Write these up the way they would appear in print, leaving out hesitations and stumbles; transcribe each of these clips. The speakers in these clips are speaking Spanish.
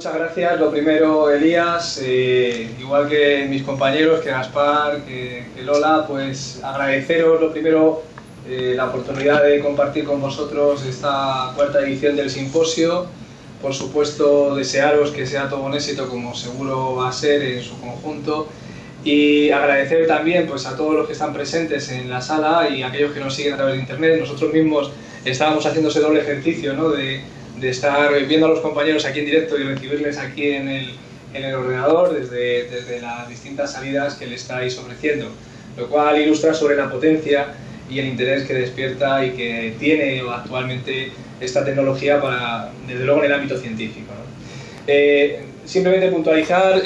muchas gracias. Lo primero, Elías, igual que mis compañeros, que Gaspar, que Lola, pues agradeceros lo primero la oportunidad de compartir con vosotros esta cuarta edición del simposio. Por supuesto, desearos que sea todo un éxito, como seguro va a ser en su conjunto. Y agradecer también pues, a todos los que están presentes en la sala y a aquellos que nos siguen a través de internet. Nosotros mismos estábamos haciendo ese doble ejercicio, ¿no? de estar viendo a los compañeros aquí en directo y recibirles aquí en el ordenador desde las distintas salidas que le estáis ofreciendo, lo cual ilustra sobre la potencia y el interés que despierta y que tiene actualmente esta tecnología desde luego en el ámbito científico, ¿no? Simplemente puntualizar,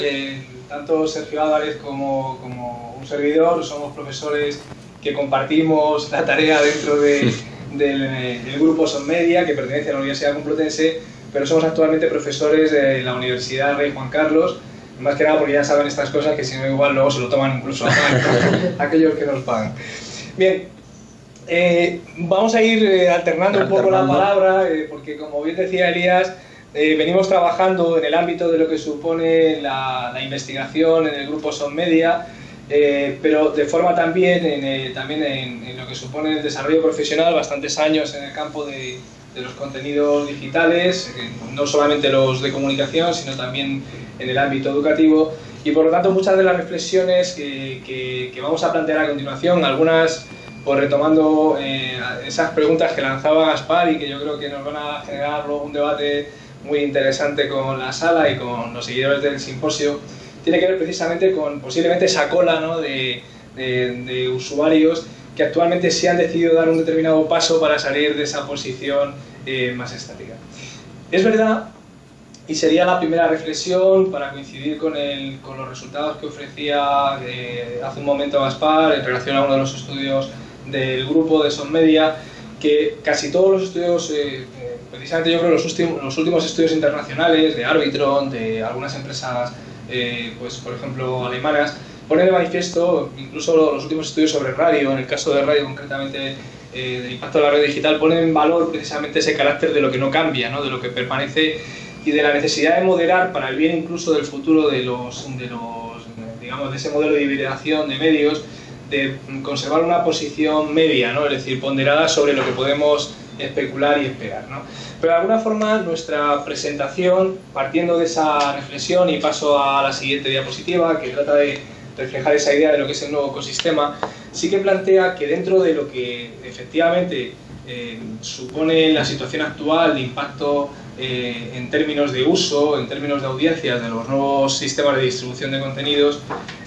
tanto Sergio Álvarez como un servidor somos profesores que compartimos la tarea dentro del grupo SONmedia, que pertenece a la Universidad Complutense, pero somos actualmente profesores de la Universidad Rey Juan Carlos, más que nada porque ya saben estas cosas que si no igual luego se lo toman incluso a aquellos que nos pagan. Bien, vamos a ir alternando un poco la palabra, porque como bien decía Elías, venimos trabajando en el ámbito de lo que supone la investigación en el grupo SONmedia, pero de forma también en lo que supone el desarrollo profesional, bastantes años en el campo de los contenidos digitales, no solamente los de comunicación, sino también en el ámbito educativo, y por lo tanto muchas de las reflexiones que vamos a plantear a continuación, algunas pues retomando esas preguntas que lanzaba Gaspar y que yo creo que nos van a generar luego un debate muy interesante con la sala y con los seguidores del simposio, tiene que ver precisamente con posiblemente esa cola, ¿no? de usuarios que actualmente sí han decidido dar un determinado paso para salir de esa posición más estática. Es verdad, y sería la primera reflexión para coincidir con los resultados que ofrecía hace un momento Gaspar en relación a uno de los estudios del grupo de SONmedia, que casi todos los estudios, precisamente yo creo los últimos estudios internacionales de Arbitron, de algunas empresas, pues por ejemplo alemanas, ponen de manifiesto, incluso los últimos estudios sobre radio, en el caso de radio concretamente, del impacto de la red digital, ponen en valor precisamente ese carácter de lo que no cambia, ¿no? De lo que permanece y de la necesidad de moderar para el bien incluso del futuro digamos, de ese modelo de hibridación de medios, de conservar una posición media, ¿no? Es decir, ponderada sobre lo que podemos especular y esperar, ¿no? Pero de alguna forma nuestra presentación, partiendo de esa reflexión, y paso a la siguiente diapositiva, que trata de reflejar esa idea de lo que es el nuevo ecosistema, sí que plantea que dentro de lo que efectivamente supone la situación actual de impacto en términos de uso, en términos de audiencias de los nuevos sistemas de distribución de contenidos,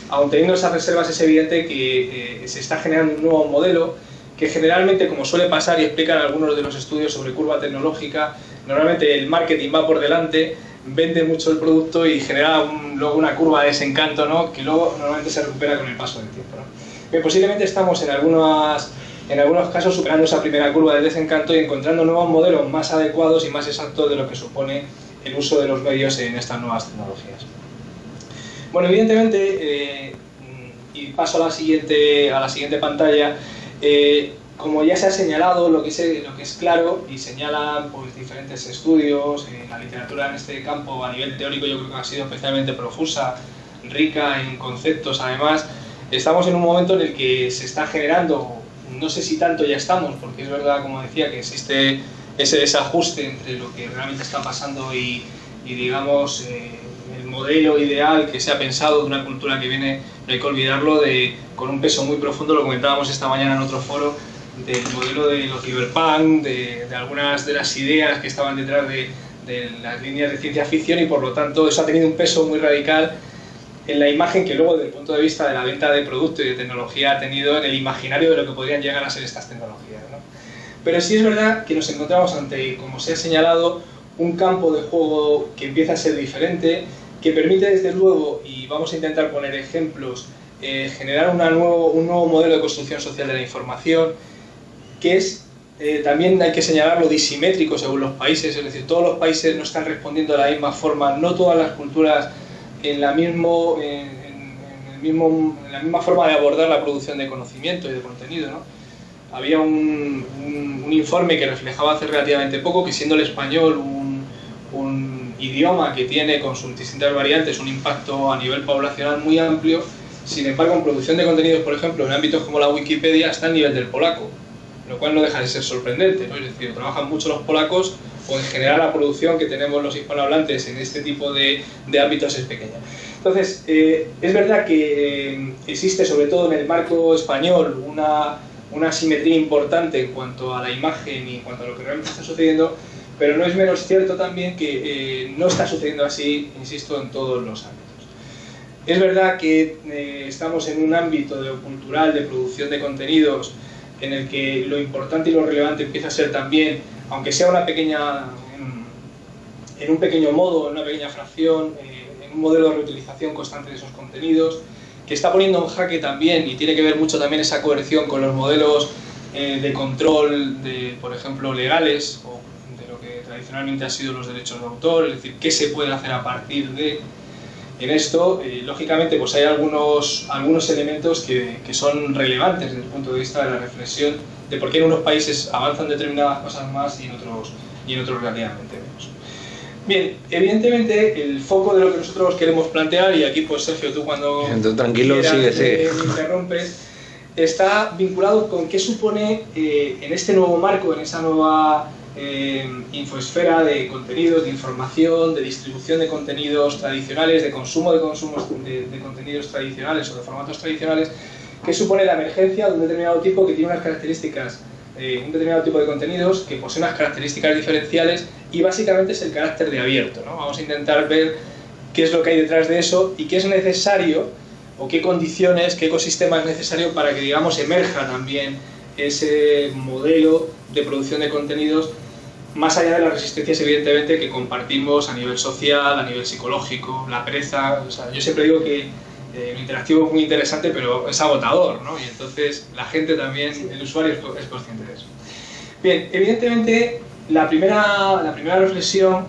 aun teniendo esas reservas, es evidente que se está generando un nuevo modelo que generalmente, como suele pasar y explican algunos de los estudios sobre curva tecnológica, normalmente el marketing va por delante, vende mucho el producto y genera luego una curva de desencanto, ¿no? Que luego normalmente se recupera con el paso del tiempo, ¿no? Que posiblemente estamos en algunos casos superando esa primera curva del desencanto y encontrando nuevos modelos más adecuados y más exactos de lo que supone el uso de los medios en estas nuevas tecnologías. Bueno, evidentemente, y paso a la siguiente pantalla, como ya se ha señalado, lo que es claro, y señalan pues, diferentes estudios, la literatura en este campo a nivel teórico yo creo que ha sido especialmente profusa, rica en conceptos además, estamos en un momento en el que se está generando, no sé si tanto ya estamos, porque es verdad, como decía, que existe ese desajuste entre lo que realmente está pasando y digamos, el modelo ideal que se ha pensado de una cultura que viene, no hay que olvidarlo, con un peso muy profundo, lo comentábamos esta mañana en otro foro, del modelo de los cyberpunk, de algunas de las ideas que estaban detrás de las líneas de ciencia ficción, y por lo tanto eso ha tenido un peso muy radical en la imagen que luego, desde el punto de vista de la venta de producto y de tecnología, ha tenido en el imaginario de lo que podrían llegar a ser estas tecnologías, ¿no? Pero sí es verdad que nos encontramos ante, como se ha señalado, un campo de juego que empieza a ser diferente, que permite desde luego, y vamos a intentar poner ejemplos, generar un nuevo modelo de construcción social de la información, que es, también hay que señalarlo, disimétrico según los países, es decir, todos los países no están respondiendo de la misma forma, no todas las culturas en la misma forma de abordar la producción de conocimiento y de contenido, ¿no? Había un informe que reflejaba hace relativamente poco que, siendo el español un idioma que tiene con sus distintas variantes un impacto a nivel poblacional muy amplio. Sin embargo, en producción de contenidos, por ejemplo, en ámbitos como la Wikipedia, está al nivel del polaco, lo cual no deja de ser sorprendente, ¿no? Es decir, trabajan mucho los polacos, o en general la producción que tenemos los hispanohablantes en este tipo de ámbitos es pequeña. Entonces, es verdad que existe, sobre todo en el marco español, una asimetría importante en cuanto a la imagen y en cuanto a lo que realmente está sucediendo, pero no es menos cierto también que no está sucediendo así, insisto, en todos los ámbitos. Es verdad que estamos en un ámbito cultural de producción de contenidos en el que lo importante y lo relevante empieza a ser también, aunque sea en un pequeño modo, en una pequeña fracción, en un modelo de reutilización constante de esos contenidos, que está poniendo en jaque también, y tiene que ver mucho también esa coerción con los modelos de control, por ejemplo, legales, o de lo que tradicionalmente han sido los derechos de autor, es decir, qué se puede hacer a partir de... En esto, lógicamente, pues hay algunos elementos que son relevantes desde el punto de vista de la reflexión de por qué en unos países avanzan determinadas cosas más y en otros relativamente menos. Bien, evidentemente el foco de lo que nosotros queremos plantear, y aquí pues Sergio, tú cuando tranquilo, quieras, me interrumpes, está vinculado con qué supone en este nuevo marco, en esa nueva infosfera de contenidos, de información, de distribución de contenidos tradicionales, de consumo de contenidos tradicionales o de formatos tradicionales, que supone la emergencia de un determinado tipo que tiene unas características, un determinado tipo de contenidos que posee unas características diferenciales, y básicamente es el carácter de abierto, ¿no? Vamos a intentar ver qué es lo que hay detrás de eso y qué es necesario, o qué condiciones, qué ecosistema es necesario para que, digamos, emerja también ese modelo de producción de contenidos, más allá de las resistencias, evidentemente, que compartimos a nivel social, a nivel psicológico, la pereza. O sea, yo siempre digo que lo interactivo es muy interesante, pero es agotador, ¿no? Y entonces la gente también, el usuario es consciente de eso. Bien, evidentemente, la primera reflexión,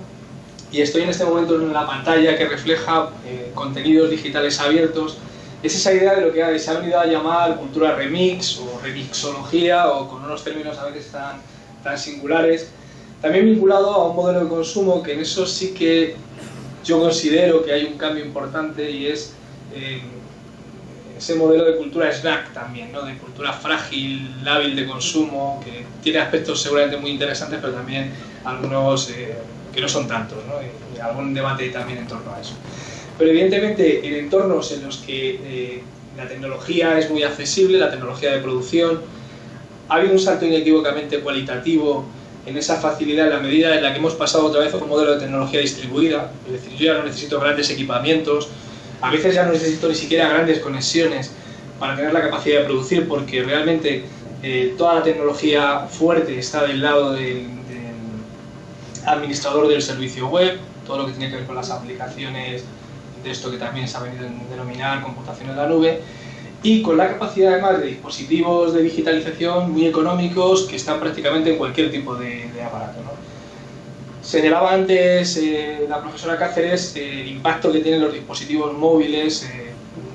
y estoy en este momento en la pantalla que refleja contenidos digitales abiertos, es esa idea de lo que se ha venido a llamar cultura remix o remixología, o con unos términos a veces tan singulares, también vinculado a un modelo de consumo que en eso sí que yo considero que hay un cambio importante, y es ese modelo de cultura snack también, ¿no? De cultura frágil, lábil de consumo, que tiene aspectos seguramente muy interesantes, pero también algunos que no son tantos, ¿no? Y algún debate también en torno a eso. Pero evidentemente en entornos en los que la tecnología es muy accesible, la tecnología de producción, ha habido un salto inequívocamente cualitativo en esa facilidad, en la medida en la que hemos pasado otra vez a un modelo de tecnología distribuida. Es decir, yo ya no necesito grandes equipamientos, a veces ya no necesito ni siquiera grandes conexiones para tener la capacidad de producir, porque realmente toda la tecnología fuerte está del lado del administrador del servicio web, todo lo que tiene que ver con las aplicaciones de esto que también se ha venido a denominar computación en la nube, y con la capacidad además de dispositivos de digitalización muy económicos que están prácticamente en cualquier tipo de aparato, ¿no? Señalaba antes la profesora Cáceres el impacto que tienen los dispositivos móviles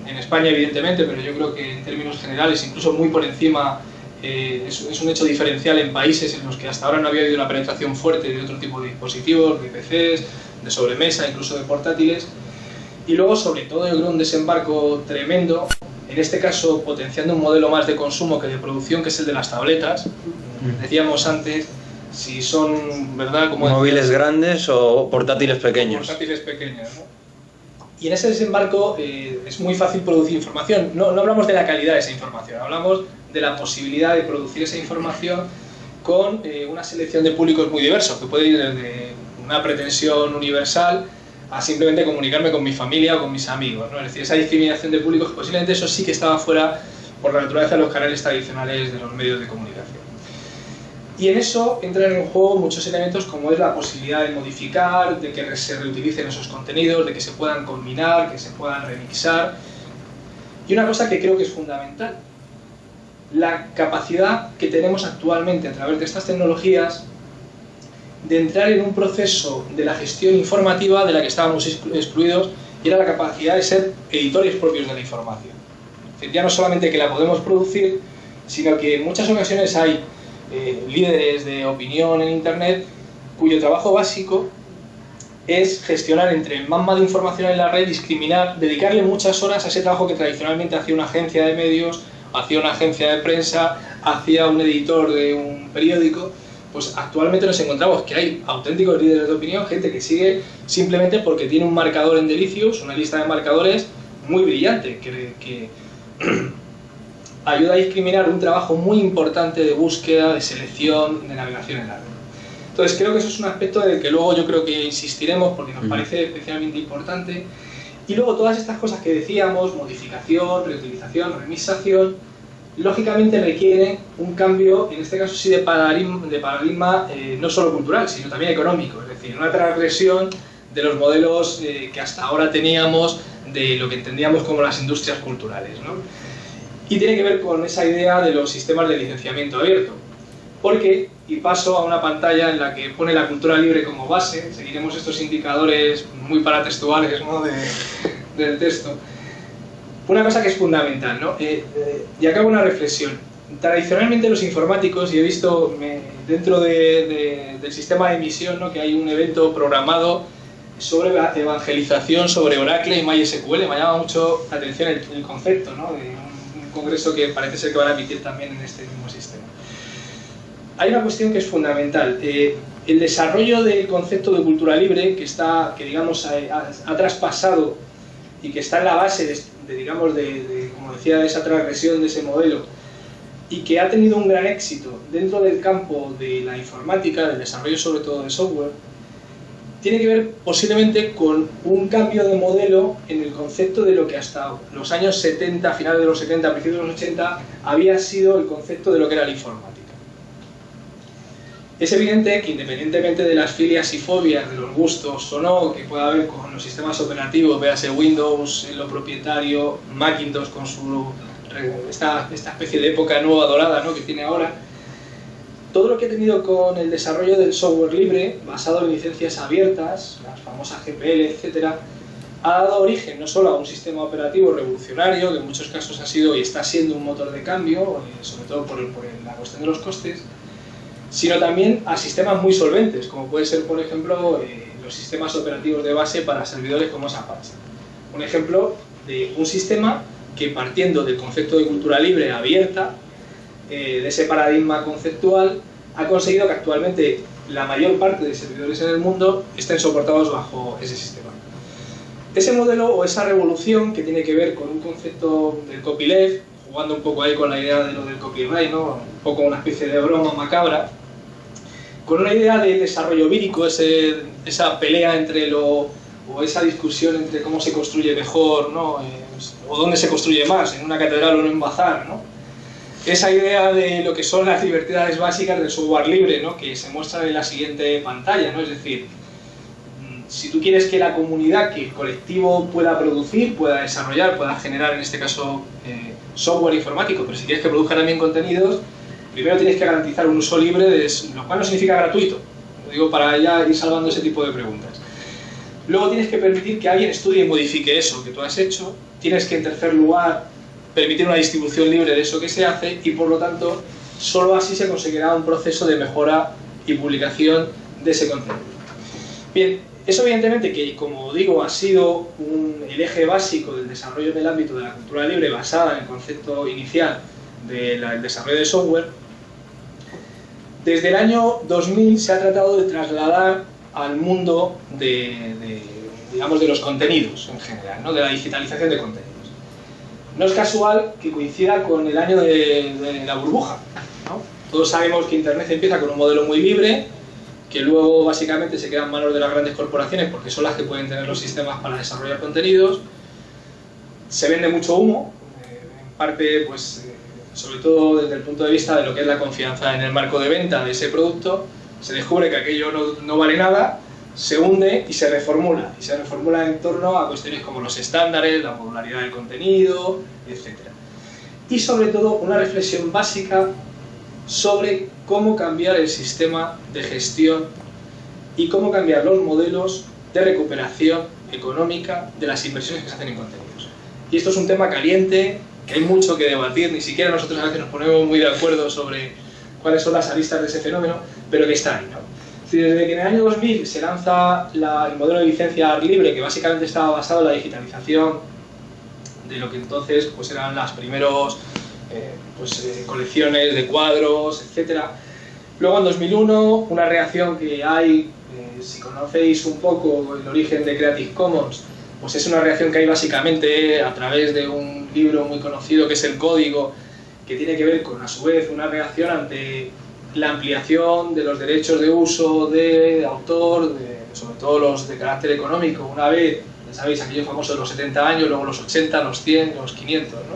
en España, evidentemente, pero yo creo que en términos generales, incluso muy por encima, es un hecho diferencial en países en los que hasta ahora no había habido una penetración fuerte de otro tipo de dispositivos, de PCs, de sobremesa, incluso de portátiles. Y luego, sobre todo, yo creo un desembarco tremendo, en este caso potenciando un modelo más de consumo que de producción, que es el de las tabletas. Decíamos antes, si son, ¿verdad? Como móviles grandes o portátiles pequeños. Portátiles pequeños, ¿no? Y en ese desembarco es muy fácil producir información. No hablamos de la calidad de esa información, hablamos de la posibilidad de producir esa información con una selección de públicos muy diversos, que puede ir desde una pretensión universal a simplemente comunicarme con mi familia o con mis amigos, ¿no? Es decir, esa discriminación de públicos, posiblemente eso sí que estaba fuera por la naturaleza de los canales tradicionales de los medios de comunicación. Y en eso entran en juego muchos elementos, como es la posibilidad de modificar, de que se reutilicen esos contenidos, de que se puedan combinar, que se puedan remixar. Y una cosa que creo que es fundamental, la capacidad que tenemos actualmente a través de estas tecnologías de entrar en un proceso de la gestión informativa de la que estábamos excluidos, y era la capacidad de ser editores propios de la información. Es decir, ya no solamente que la podemos producir, sino que en muchas ocasiones hay líderes de opinión en Internet cuyo trabajo básico es gestionar entre el magma de información en la red, discriminar, dedicarle muchas horas a ese trabajo que tradicionalmente hacía una agencia de medios, hacía una agencia de prensa, hacía un editor de un periódico. Pues actualmente nos encontramos que hay auténticos líderes de opinión, gente que sigue simplemente porque tiene un marcador en Delicious, una lista de marcadores muy brillante, que ayuda a discriminar un trabajo muy importante de búsqueda, de selección, de navegación en la red. Entonces creo que eso es un aspecto del que luego yo creo que insistiremos porque nos parece especialmente importante. Y luego todas estas cosas que decíamos, modificación, reutilización, remisación, lógicamente requieren un cambio, en este caso sí de paradigma no solo cultural, sino también económico, es decir, una transgresión de los modelos que hasta ahora teníamos de lo que entendíamos como las industrias culturales, ¿no? Y tiene que ver con esa idea de los sistemas de licenciamiento abierto, porque, y paso a una pantalla en la que pone la cultura libre como base, seguiremos estos indicadores muy paratextuales, ¿no?, del texto. Una cosa que es fundamental, ¿no? Y acabo una reflexión. Tradicionalmente los informáticos, y he visto dentro del sistema de emisión, ¿no?, que hay un evento programado sobre evangelización sobre Oracle y MySQL. Me llama mucho la atención el concepto, ¿no?, de un congreso que parece ser que van a emitir también en este mismo sistema. Hay una cuestión que es fundamental. El desarrollo del concepto de cultura libre, que digamos, ha traspasado y que está en la base digamos, como decía, de esa transgresión de ese modelo, y que ha tenido un gran éxito dentro del campo de la informática, del desarrollo sobre todo de software, tiene que ver posiblemente con un cambio de modelo en el concepto de lo que hasta los años 70, finales de los 70, principios de los 80, había sido el concepto de lo que era la informática. Es evidente que independientemente de las filias y fobias, de los gustos o no que pueda haber con los sistemas operativos, véase Windows en lo propietario, Macintosh con esta especie de época nueva dorada, ¿no?, que tiene ahora, todo lo que ha tenido con el desarrollo del software libre, basado en licencias abiertas, las famosas GPL, etc., ha dado origen no solo a un sistema operativo revolucionario, que en muchos casos ha sido y está siendo un motor de cambio, sobre todo por la cuestión de los costes, sino también a sistemas muy solventes, como puede ser, por ejemplo, los sistemas operativos de base para servidores como es Apache. Un ejemplo de un sistema que, partiendo del concepto de cultura libre abierta, de ese paradigma conceptual, ha conseguido que actualmente la mayor parte de servidores en el mundo estén soportados bajo ese sistema. Ese modelo o esa revolución que tiene que ver con un concepto del copyleft, jugando un poco ahí con la idea de lo del copyright, ¿no?, un poco una especie de broma macabra, con una idea de desarrollo vírico, esa pelea o esa discusión entre cómo se construye mejor, ¿no?, o dónde se construye más, en una catedral o en un bazar, ¿no? Esa idea de lo que son las libertades básicas del software libre, ¿no?, que se muestran en la siguiente pantalla, ¿no? Es decir, si tú quieres que la comunidad, que el colectivo pueda producir, pueda desarrollar, pueda generar, en este caso, software informático, pero si quieres que produzca también contenidos, primero tienes que garantizar un uso libre, lo cual no significa gratuito. Lo digo para ya ir salvando ese tipo de preguntas. Luego tienes que permitir que alguien estudie y modifique eso que tú has hecho. Tienes que, en tercer lugar, permitir una distribución libre de eso que se hace y, por lo tanto, solo así se conseguirá un proceso de mejora y publicación de ese contenido. Bien, eso evidentemente que, como digo, ha sido el eje básico del desarrollo en el ámbito de la cultura libre basada en el concepto inicial del desarrollo de software. Desde el año 2000 se ha tratado de trasladar al mundo digamos, de los contenidos en general, ¿no?, de la digitalización de contenidos. No es casual que coincida con el año de la burbuja, ¿no? Todos sabemos que Internet empieza con un modelo muy libre, que luego básicamente se queda en manos de las grandes corporaciones porque son las que pueden tener los sistemas para desarrollar contenidos. Se vende mucho humo, en parte, pues, sobre todo desde el punto de vista de lo que es la confianza en el marco de venta de ese producto. Se descubre que aquello no vale nada, se hunde y se reformula en torno a cuestiones como los estándares, la modularidad del contenido, etc. Y sobre todo una reflexión básica sobre cómo cambiar el sistema de gestión y cómo cambiar los modelos de recuperación económica de las inversiones que se hacen en contenidos. Y esto es un tema caliente, que hay mucho que debatir, ni siquiera nosotros a veces nos ponemos muy de acuerdo sobre cuáles son las aristas de ese fenómeno, pero que está ahí, ¿no? Desde que en el año 2000 se lanza el modelo de licencia libre, que básicamente estaba basado en la digitalización de lo que entonces pues eran las primeros colecciones de cuadros, etc. Luego en 2001, una reacción que hay, si conocéis un poco el origen de Creative Commons, pues es una reacción que hay básicamente a través de un libro muy conocido que es El Código, que tiene que ver con, a su vez, una reacción ante la ampliación de los derechos de uso de autor, sobre todo los de carácter económico, una vez, ya sabéis, aquellos famosos de los 70 años, luego los 80, los 100, los 500, ¿no?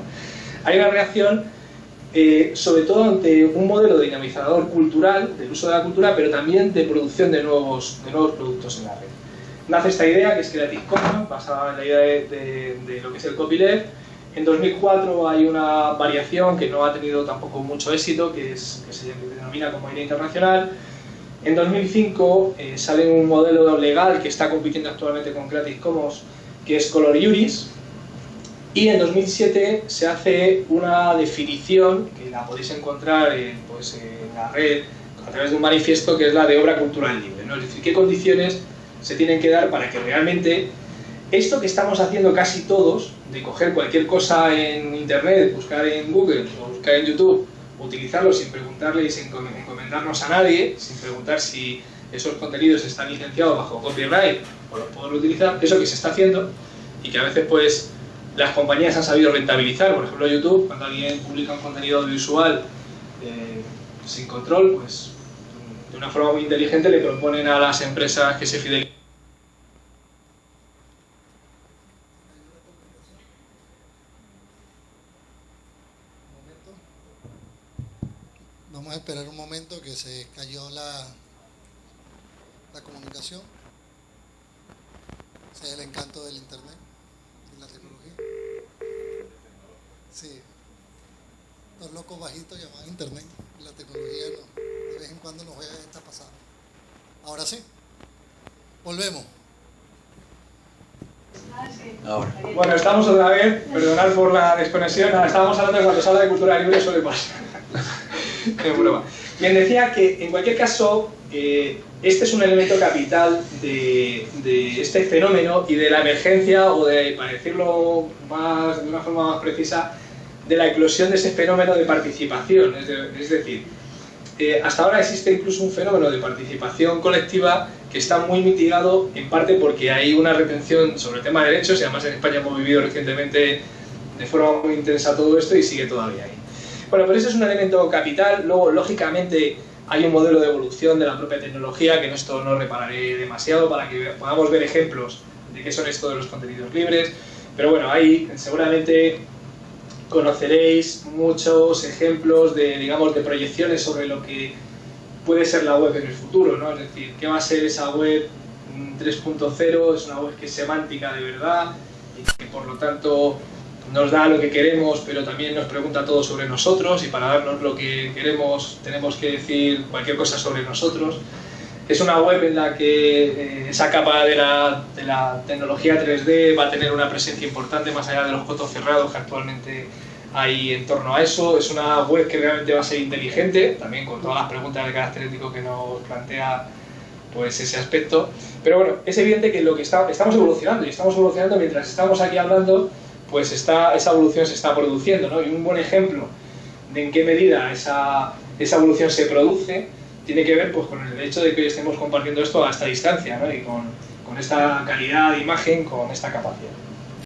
Hay una reacción sobre todo ante un modelo dinamizador cultural, del uso de la cultura, pero también de producción de nuevos productos en la red. Nace esta idea, que es Creative Commons, basada en la idea de lo que es el copyleft. En 2004 hay una variación que no ha tenido tampoco mucho éxito, que se denomina como idea internacional. En 2005 sale un modelo legal que está compitiendo actualmente con Creative Commons, que es Color Juris. Y en 2007 se hace una definición, que la podéis encontrar en la red a través de un manifiesto, que es la de obra cultural libre, ¿no? Es decir, qué condiciones se tienen que dar para que realmente esto que estamos haciendo casi todos, de coger cualquier cosa en internet, buscar en Google o buscar en YouTube, utilizarlo sin preguntarle y sin encomendarnos a nadie, sin preguntar si esos contenidos están licenciados bajo copyright o los podemos utilizar, eso que se está haciendo y que a veces pues las compañías han sabido rentabilizar. Por ejemplo, YouTube, cuando alguien publica un contenido audiovisual sin control, pues de una forma muy inteligente le proponen a las empresas que se fidelicen. Vamos a esperar un momento que se cayó la comunicación. Ese es el encanto del internet y la tecnología. Sí. Los locos bajitos llamaban internet y la tecnología no. De vez en cuando nos juega esta pasada. Ahora sí. Volvemos. Ahora. Bueno, estamos otra vez, perdonad por la desconexión, estábamos hablando de cuando se habla de cultura libre suele pasar. Es broma. Bien, decía que en cualquier caso, este es un elemento capital de este fenómeno y de la emergencia, o de, para decirlo de una forma más precisa, de la eclosión de ese fenómeno de participación. Es decir, hasta ahora existe incluso un fenómeno de participación colectiva que está muy mitigado, en parte porque hay una retención sobre el tema de derechos, y además en España hemos vivido recientemente de forma muy intensa todo esto y sigue todavía ahí. Bueno, pero ese es un elemento capital. Luego, lógicamente, hay un modelo de evolución de la propia tecnología, que en esto no repararé demasiado para que podamos ver ejemplos de qué son esto de los contenidos libres. Pero bueno, ahí seguramente conoceréis muchos ejemplos de, digamos, de proyecciones sobre lo que puede ser la web en el futuro, ¿no? Es decir, ¿qué va a ser esa web 3.0? Es una web que es semántica de verdad y que por lo tanto nos da lo que queremos, pero también nos pregunta todo sobre nosotros, y para darnos lo que queremos tenemos que decir cualquier cosa sobre nosotros. Es una web en la que esa capa de la tecnología 3D va a tener una presencia importante más allá de los cotos cerrados que actualmente hay en torno a eso. Es una web que realmente va a ser inteligente, también con todas las preguntas de carácter ético que nos plantea pues ese aspecto. Pero bueno, es evidente que lo que estamos evolucionando, y estamos evolucionando mientras estamos aquí hablando, pues esa evolución se está produciendo, ¿no? Y un buen ejemplo de en qué medida esa evolución se produce tiene que ver pues con el hecho de que hoy estemos compartiendo esto a esta distancia, ¿no? Y con esta calidad de imagen, con esta capacidad.